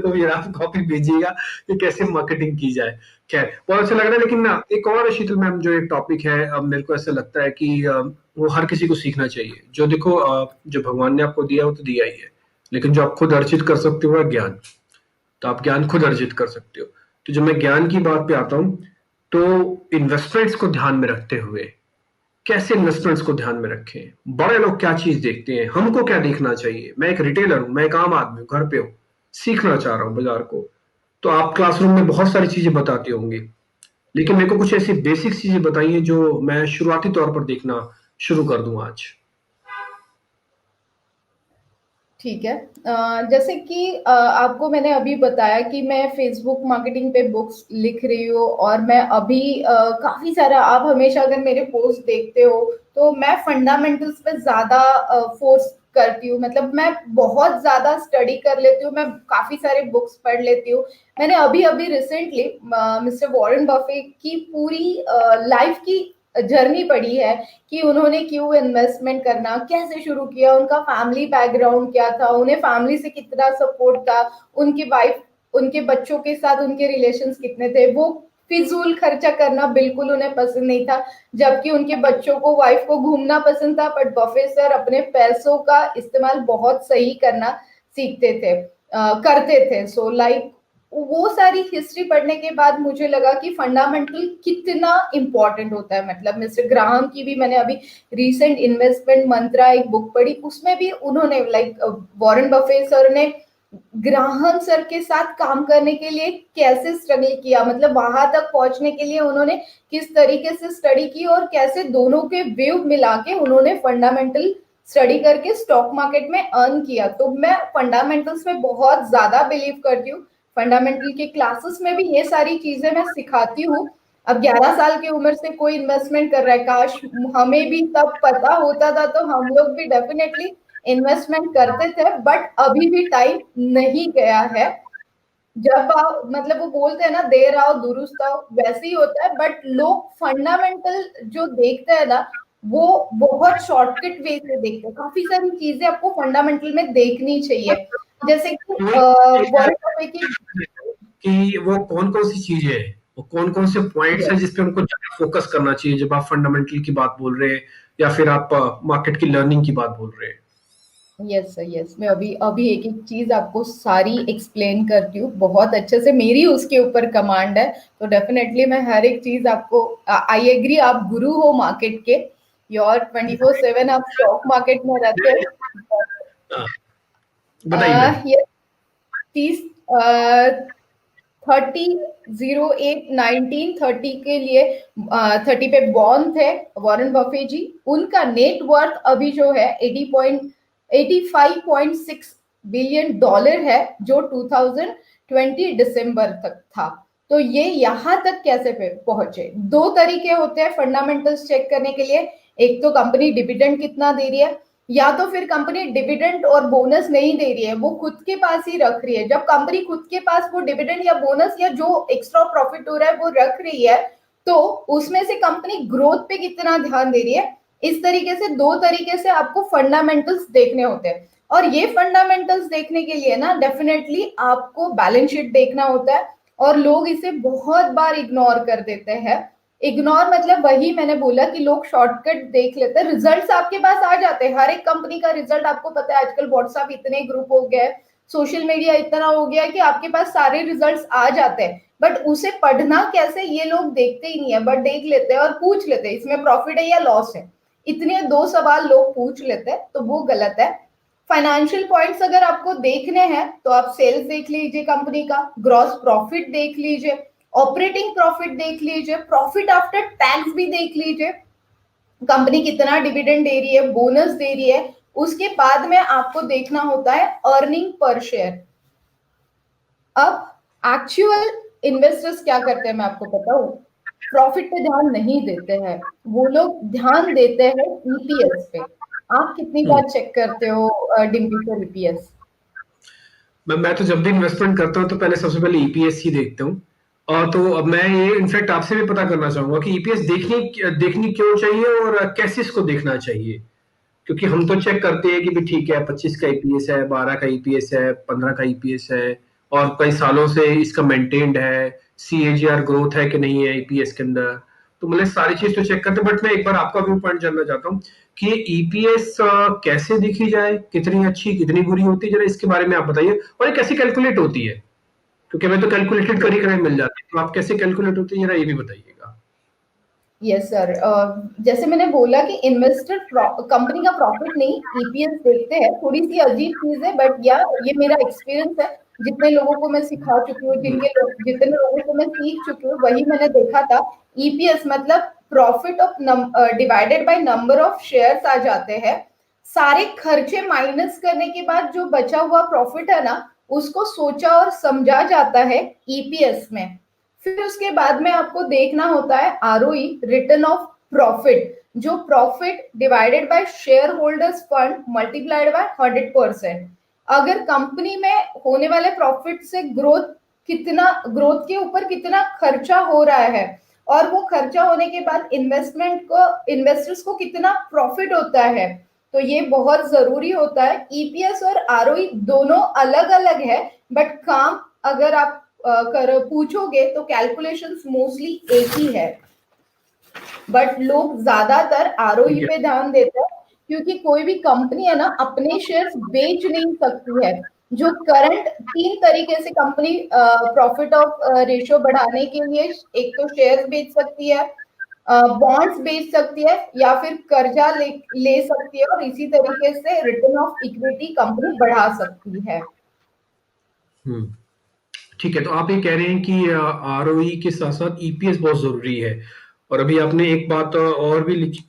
को भी आप कॉपी भेजिएगा कि कैसे मार्केटिंग की जाए। खैर, बहुत अच्छा लग रहा है। लेकिन ना एक और शीतल मैम, जो एक टॉपिक है, अब मेरे को ऐसा लगता है कि वो हर किसी को सीखना चाहिए। जो देखो, जो भगवान ने आपको दिया वो तो दिया ही है, लेकिन जो आप खुद अर्जित कर सकते हो है ज्ञान। तो आप ज्ञान खुद अर्जित कर सकते हो। तो जब मैं ज्ञान की बात पे आता हूँ, तो इन्वेस्टमेंट्स को ध्यान में रखते हुए कैसे इन्वेस्टमेंट्स को ध्यान में रखें, बड़े लोग क्या चीज देखते हैं, हमको क्या देखना चाहिए। मैं एक रिटेलर हूं, मैं एक आम आदमी हूँ, घर पे हूँ, सीखना चाह रहा हूँ बाजार को। तो आप क्लासरूम में बहुत सारी चीजें बताते होंगे, लेकिन मेरे को कुछ ऐसी बेसिक चीजें बताइए जो मैं शुरुआती तौर पर देखना शुरू कर दूं आज। ठीक है। जैसे कि आपको मैंने अभी बताया कि मैं फेसबुक मार्केटिंग पे बुक्स लिख रही हूँ, और मैं अभी काफी सारा, आप हमेशा अगर मेरे पोस्ट देखते हो तो मैं फंडामेंटल्स पे ज्यादा फोर्स करती हूँ। मतलब मैं बहुत ज्यादा स्टडी कर लेती हूँ, मैं काफी सारे बुक्स पढ़ लेती हूँ। मैंने अभी अभी रिसेंटली मिस्टर वॉरेन बफे की पूरी लाइफ की जर्नी पढ़ी है, कि उन्होंने क्यों इन्वेस्टमेंट करना कैसे शुरू किया, उनका फैमिली बैकग्राउंड क्या था, उन्हें फैमिली से कितना सपोर्ट था, उनकी वाइफ, उनके बच्चों के साथ उनके रिलेशंस कितने थे, वो फिजूल खर्चा करना बिल्कुल उन्हें पसंद नहीं था, जबकि उनके बच्चों को, वाइफ को घूमना पसंद था। बट बफे सर अपने पैसों का इस्तेमाल बहुत सही करना सीखते थे, करते थे। सो लाइक वो सारी हिस्ट्री पढ़ने के बाद मुझे लगा कि फंडामेंटल कितना इंपॉर्टेंट होता है। मतलब मिस्टर ग्राहम की भी मैंने अभी रिसेंट इन्वेस्टमेंट मंत्रा एक बुक पढ़ी, उसमें भी उन्होंने लाइक वॉरेन बफे सर ने ग्राहम सर के साथ काम करने के लिए कैसे स्ट्रगल किया, मतलब वहां तक पहुंचने के लिए उन्होंने किस तरीके से स्टडी की, और कैसे दोनों के वेव मिला के उन्होंने फंडामेंटल स्टडी करके स्टॉक मार्केट में अर्न किया। तो मैं फंडामेंटल्स में बहुत ज्यादा बिलीव करती हूँ। फंडामेंटल के क्लासेस में भी ये सारी चीजें मैं सिखाती हूँ। अब 11 साल की उम्र से कोई इन्वेस्टमेंट कर रहा है, काश हमें भी तब पता होता था तो हम लोग भी डेफिनेटली इन्वेस्टमेंट करते थे। बट अभी भी टाइम नहीं गया है। जब आप, मतलब वो बोलते हैं ना, देर आओ दुरुस्त आओ, वैसे ही होता है। बट लोग फंडामेंटल जो देखते हैं ना, वो बहुत शॉर्टकट वे से देखते हैं। काफी सारी चीजें आपको फंडामेंटल में देखनी चाहिए। जैसे कि वॉरेन बफेट की, कि वो कौन कौन सी चीजें है, वो कौन कौन से पॉइंट्स हैं यस, जिस पे उनको ज्यादा फोकस करना चाहिए जब आप फंडामेंटल की बात बोल रहे हैं, या फिर आप मार्केट की लर्निंग की बात बोल रहे हैं। यस सर, यस, मैं अभी अभी एक एक चीज आपको सारी एक्सप्लेन करती हूँ बहुत अच्छे से। मेरी उसके ऊपर कमांड है, तो डेफिनेटली मैं हर एक चीज आपको, आई एग्री, आप गुरु हो मार्केट के, योर 24/7 आप स्टॉक मार्केट में रहते हो। हाँ, बताइए मैम। ये तीस 30/08/1930 के लिए, 30 पे बॉर्न थे वॉरेन बफे जी। उनका नेट वर्थ अभी जो है 85.6 बिलियन डॉलर है, जो 2020 दिसंबर तक था। तो ये यहाँ तक कैसे पहुंचे? दो तरीके होते हैं फंडामेंटल्स चेक करने के लिए। एक तो कंपनी डिविडेंड कितना दे रही है, या तो फिर कंपनी डिविडेंड और बोनस नहीं दे रही है, वो खुद के पास ही रख रही है। जब कंपनी खुद के पास वो डिविडेंड या बोनस या जो एक्स्ट्रा प्रॉफिट हो रहा है वो रख रही है, तो उसमें से कंपनी ग्रोथ पे कितना ध्यान दे रही है। इस तरीके से, दो तरीके से आपको फंडामेंटल्स देखने होते हैं। और ये फंडामेंटल्स देखने के लिए ना डेफिनेटली आपको बैलेंस शीट देखना होता है, और लोग इसे बहुत बार इग्नोर कर देते हैं। इग्नोर मतलब वही मैंने बोला कि लोग शॉर्टकट देख लेते हैं, रिजल्ट्स आपके पास आ जाते हैं। हर एक कंपनी का रिजल्ट आपको पता है, आजकल व्हाट्सएप इतने ग्रुप हो गए, सोशल मीडिया इतना हो गया कि आपके पास सारे रिजल्ट्स आ जाते हैं। बट उसे पढ़ना कैसे ये लोग देखते ही नहीं है, बट देख लेते हैं और पूछ लेते हैं इसमें प्रॉफिट है या लॉस है। इतने दो सवाल लोग पूछ लेते हैं, तो वो गलत है। फाइनेंशियल पॉइंट्स अगर आपको देखने हैं तो आप सेल्स देख लीजिए, कंपनी का ग्रॉस प्रॉफिट देख लीजिए, ऑपरेटिंग प्रॉफिट देख लीजिए, प्रॉफिट आफ्टर टैक्स भी देख लीजिए, कंपनी कितना डिविडेंड दे रही है, बोनस दे रही है। उसके बाद में आपको देखना होता है अर्निंग पर शेयर। अब एक्चुअल इन्वेस्टर्स क्या करते हैं मैं आपको बताऊं, प्रॉफिट पे ध्यान नहीं देते हैं, वो लोग ध्यान देते हैं ईपीएस पे। आप कितनी हम्म। बार चेक करते हो डिम्पी सर ईपीएस? मैं तो जब भी इन्वेस्टमेंट करता हूँ तो पहले सबसे पहले ईपीएस ही देखता हूँ। और तो अब मैं ये इनफैक्ट आपसे भी पता करना चाहूंगा कि ईपीएस देखनी देखनी क्यों चाहिए और कैसे इसको देखना चाहिए। क्योंकि हम तो चेक करते हैं कि भी ठीक है, 25 का ईपीएस है, 12 का ईपीएस है, 15 का ईपीएस है, और कई सालों से इसका मेंटेन्ड है, CAGR ग्रोथ है कि नहीं है ईपीएस के अंदर, तो मतलब सारी चीज तो चेक करते हैं। बट मैं एक बार आपका व्यू पॉइंट जानना चाहता हूँ कि ईपीएस कैसे देखी जाए, कितनी अच्छी कितनी बुरी होती है, जरा इसके बारे में आप बताइए, और ये कैसे कैलकुलेट होती है, क्योंकि हमें तो कैलकुलेटेड करी कराई मिल जाती है, तो आप कैसे कैलकुलेट होती है जरा ये भी बताइएगा। यस सर, जैसे मैंने बोला कि इन्वेस्टर कंपनी का प्रॉफिट नहीं ईपीएस देखते हैं। थोड़ी सी अजीब चीज है, बट या ये मेरा एक्सपीरियंस है। जितने लोगों को मैं सिखा चुकी हूँ, जितने लोगों को मैं सीख चुकी हूँ, वही मैंने देखा था। ईपीएस मतलब profit of divided by number of shares आ जाते हैं। सारे खर्चे माइनस करने के बाद जो बचा हुआ प्रॉफिट है ना, उसको सोचा और समझा जाता है ईपीएस में। फिर उसके बाद में आपको देखना होता है आरओई, रिटर्न ऑफ प्रॉफिट, जो profit divided by share holders fund multiplied by 100%। अगर कंपनी में होने वाले प्रॉफिट से ग्रोथ के ऊपर कितना खर्चा हो रहा है, और वो खर्चा होने के बाद इन्वेस्टर्स को कितना प्रॉफिट होता है, तो ये बहुत जरूरी होता है। ईपीएस और आरओई दोनों अलग अलग है, बट काम अगर आप कर पूछोगे तो कैलकुलेशंस मोस्टली एक ही है। बट लोग ज्यादातर आरओई ठीक है। पे ध्यान देते हैं, क्योंकि कोई भी कंपनी है ना अपने शेयर्स बेच नहीं सकती है। जो करंट तीन तरीके से कंपनी प्रॉफिट ऑफ रेशियो बढ़ाने के लिए, एक तो शेयर्स बेच सकती है, बॉन्ड्स बेच सकती है, या फिर कर्जा ले सकती है, और इसी तरीके से रिटर्न ऑफ इक्विटी कंपनी बढ़ा सकती है। हम्म। ठीक है, तो आप ये कह रहे हैं कि आरओई के साथ साथ ईपीएस बहुत जरूरी है। और अभी आपने एक बात और भी लिखी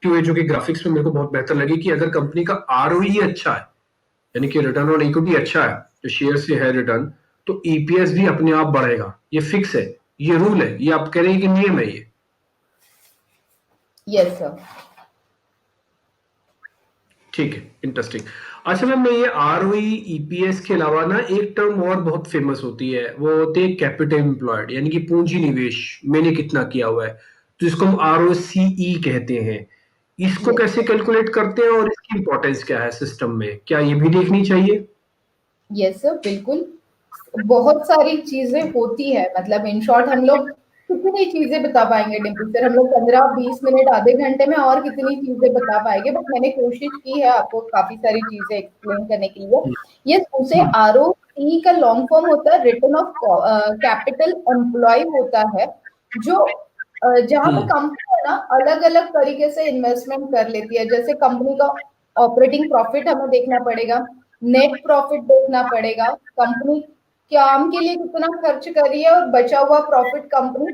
हुई है, जो कि ग्राफिक्स में मेरे को बहुत बेहतर लगी, कि अगर कंपनी का आरओई अच्छा है, यानी कि रिटर्न ऑन इक्विटी अच्छा है, जो शेयर से है रिटर्न, तो ईपीएस भी अपने आप बढ़ेगा। ये फिक्स है, ये रूल है, ये आप कह रहे हैं कि नियम है ये। Yes sir. ठीक है, इंटरेस्टिंग। अच्छा मैम, मैं ये आरओई ईपीएस के अलावा ना एक टर्म और बहुत फेमस होती है, वो होती है कैपिटल एम्प्लॉयड, यानी कि पूंजी निवेश, मैंने कितना किया हुआ है, तो इसको हम आरओसीई कहते हैं। इसको यस कैसे कैलकुलेट करते हैं और इसकी इंपॉर्टेंस क्या है सिस्टम में, क्या ये भी देखनी चाहिए? यस सर, बिल्कुल। बहुत सारी चीजें होती है, मतलब इन शॉर्ट हम लोग कितनी चीजें बता पाएंगे डिम्पल सर, हम लोग 15-20 मिनट आधे घंटे में और कितनी चीजें बता पाएंगे, बट मैंने कोशिश की है आपको काफी सारी चीजें एक्सप्लेन करने के लिए। ये उसे आरओई का लॉन्ग फॉर्म होता है, रिटर्न ऑफ कैपिटल एम्प्लॉय होता है। जो जहाँ पे हम्म। कंपनी है ना अलग अलग तरीके से इन्वेस्टमेंट कर लेती है। जैसे कंपनी का ऑपरेटिंग प्रॉफिट हमें देखना पड़ेगा, नेट प्रॉफिट देखना पड़ेगा, कंपनी काम के लिए कितना खर्च कर रही है, और बचा हुआ प्रॉफिट कंपनी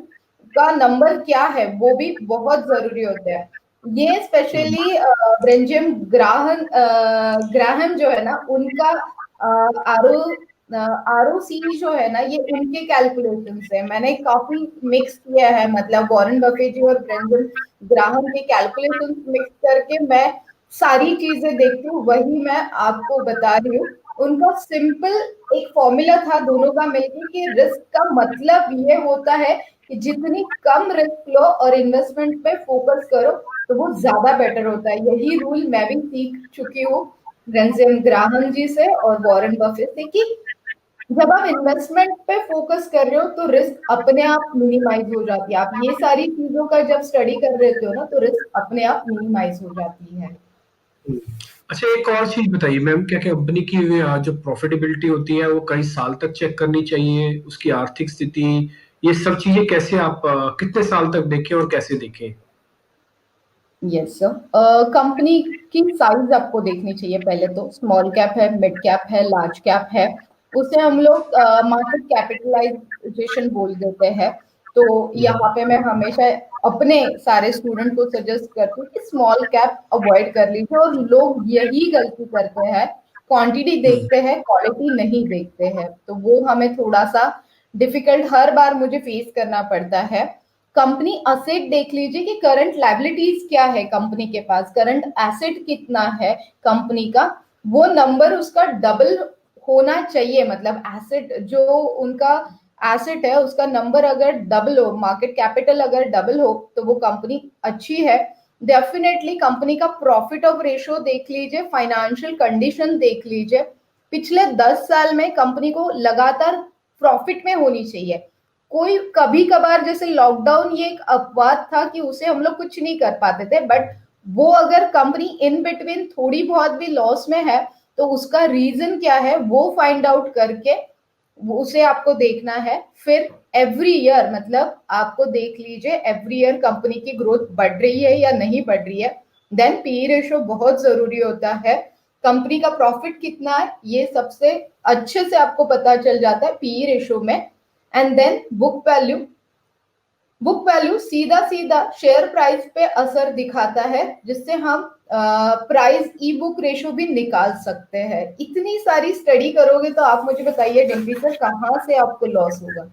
का नंबर क्या है, वो भी बहुत जरूरी होते हैं। ये हम्म। स्पेशली ब्रेंजम ग्राहम जो है ना, उनका आरओ आरओसी जो है ना, ये उनके कैलकुलेशन है। मैंने काफी मिक्स किया है, मतलब वॉरेन बफेट जी और ब्रेंजन ग्राहम के कैलकुलेशन मिक्स करके मैं सारी चीजें देखती हूँ, वही मैं आपको बता रही हूँ। उनका सिंपल एक फॉर्मूला था दोनों का मिलकर, कि रिस्क का मतलब ये होता है कि जितनी कम रिस्क लो और इन्वेस्टमेंट पे फोकस करो, तो वो ज्यादा बेटर होता है। यही रूल मैं भी सीख चुकी हूँ बेंजामिन ग्राहम जी से और वॉरेन बफेट से, कि जब आप इन्वेस्टमेंट पे फोकस कर रहे हो तो रिस्क अपने आप मिनिमाइज हो जाती है। आप ये सारी चीजों का जब स्टडी कर रहे हो ना, तो रिस्क अपने आप मिनिमाइज हो जाती है। हम्म। अच्छा, एक और चीज बताइए मैम, क्या क्या कंपनी की जो प्रॉफिटेबिलिटी होती है वो कई साल तक चेक करनी चाहिए, उसकी आर्थिक स्थिति, ये सब चीजें कैसे आप कितने साल तक देखें और कैसे देखें? यस सर, कंपनी की साइज आपको देखनी चाहिए। पहले तो स्मॉल कैप है, मिड कैप है, लार्ज कैप है, उसे हम लोग मार्केट कैपिटलाइजेशन बोल देते हैं। तो हम्म। यहाँ पे मैं हमेशा अपने सारे स्टूडेंट को सजेस्ट करती हूँ कि स्मॉल कैप अवॉइड कर लीजिए, और लोग यही गलती करते हैं, क्वांटिटी हम्म। देखते हैं, क्वालिटी नहीं देखते हैं, तो वो हमें थोड़ा सा डिफिकल्ट हर बार मुझे फेस करना पड़ता है। कंपनी असेट देख लीजिए कि करंट लायबिलिटीज क्या है कंपनी के पास, करंट एसेट कितना है कंपनी का, वो नंबर उसका डबल होना चाहिए। मतलब एसेट जो उनका एसेट है उसका नंबर अगर डबल हो, मार्केट कैपिटल अगर डबल हो, तो वो कंपनी अच्छी है। डेफिनेटली कंपनी का प्रॉफिट ऑफ रेशियो देख लीजिए, फाइनेंशियल कंडीशन देख लीजिए, पिछले 10 साल में कंपनी को लगातार प्रॉफिट में होनी चाहिए। कोई कभी कभार जैसे लॉकडाउन ये एक अपवाद था कि उसे हम लोग कुछ नहीं कर पाते थे, बट वो अगर कंपनी इन बिटवीन थोड़ी बहुत भी लॉस में है तो उसका रीजन क्या है वो फाइंड आउट करके उसे आपको देखना है। फिर एवरी ईयर, मतलब आपको देख लीजिए एवरी ईयर कंपनी की ग्रोथ बढ़ रही है या नहीं बढ़ रही है। देन पीई रेशो बहुत जरूरी होता है। कंपनी का प्रॉफिट कितना है ये सबसे अच्छे से आपको पता चल जाता है पीई रेशो में। एंड देन बुक वैल्यू सीधा सीधा शेयर प्राइस पे असर दिखाता है, जिससे हम प्राइस ई बुक रेशो भी निकाल सकते हैं। इतनी सारी स्टडी करोगे तो आप मुझे बताइए डिम्पी सर, कहाँ से आपको लॉस होगा?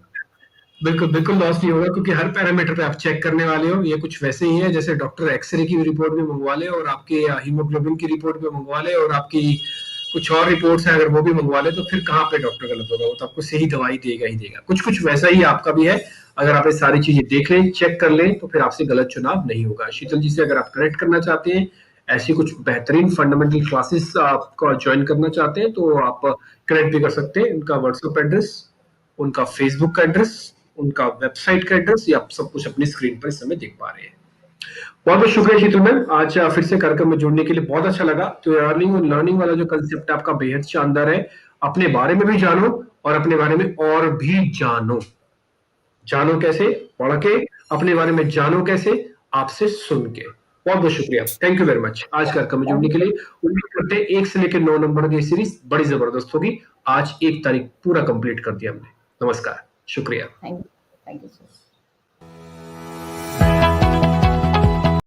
बिल्कुल बिल्कुल लॉस नहीं होगा, क्योंकि हर पैरामीटर पे आप चेक करने वाले हो। ये कुछ वैसे ही है जैसे डॉक्टर एक्सरे की रिपोर्ट भी मंगवा ले और आपके हीमोग्लोबिन की रिपोर्ट भी मंगवा ले और आपकी कुछ और रिपोर्ट्स है अगर वो भी मंगवा ले, तो फिर कहाँ पे डॉक्टर गलत होगा? वो तो आपको सही दवाई देगा ही देगा। कुछ कुछ वैसा ही आपका भी है। अगर आप ये सारी चीजें देख लें, चेक कर लें, तो फिर आपसे गलत चुनाव नहीं होगा। शीतल जी से अगर आप कनेक्ट करना चाहते हैं, ऐसी कुछ बेहतरीन फंडामेंटल क्लासेस आपको ज्वाइन करना चाहते हैं, तो आप कनेक्ट भी कर सकते हैं। उनका व्हाट्सएप एड्रेस, उनका फेसबुक का एड्रेस, उनका वेबसाइट का एड्रेस, ये आप सब कुछ अपनी स्क्रीन पर इस समय देख पा रहे हैं। बहुत बहुत शुक्रिया शीतल मैम, आज फिर से कार्यक्रम में जुड़ने के लिए बहुत अच्छा लगा। तो अर्निंग और लर्निंग वाला जो कंसेप्ट आपका बेहद शानदार है। अपने बारे में भी जानो और अपने बारे में और भी जानो। जानो कैसे? पढ़ के। अपने बारे में जानो कैसे? आपसे सुन के। बहुत बहुत शुक्रिया, थैंक यू वेरी मच आज कार्यक्रम में जुड़ने के लिए। उम्मीद करते हैं 1 से लेकर 9 नंबर की सीरीज बड़ी जबरदस्त होगी। आज 1 तारीख पूरा कंप्लीट कर दिया हमने। नमस्कार, शुक्रिया। Thank you sir.